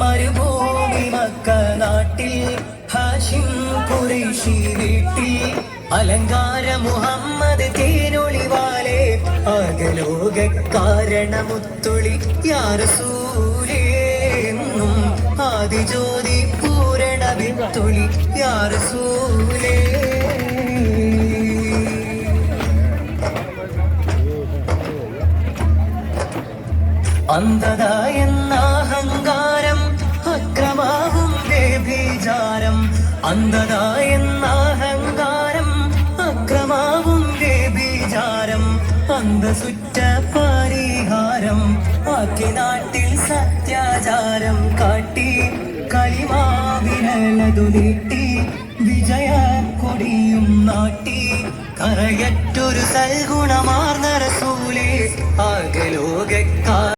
മരുഭൂമി മക്ക നാട്ടിൽ ഹാഷിം ഖുറൈശി വീട്ടിൽ അലങ്കാര മുഹമ്മദ് തേനൊളിവാലെ അകലോക കാരണമുത്തൊളി യാ റസൂലേ എന്നും ആദിജ്യോതി പൂരണ വിത്തൊളി യാ റസൂലേ. അന്ധത എന്ന അഹങ്കാരം അക്രമാവും വ്യഭിചാരം, അന്ധത എന്ന അഹങ്കാരം അക്രമാവും വ്യഭിചാരം, അന്ധസുറ്റ പരിഹാരം ആക്കി നാട്ടിൽ സത്യാചാരം കാട്ടി കളിമാവിരലതു നീട്ടി വിജയ കൊടിയും നാട്ടി കറയറ്റൊരു സൽഗുണമാർന്ന റസൂലേ അകലോക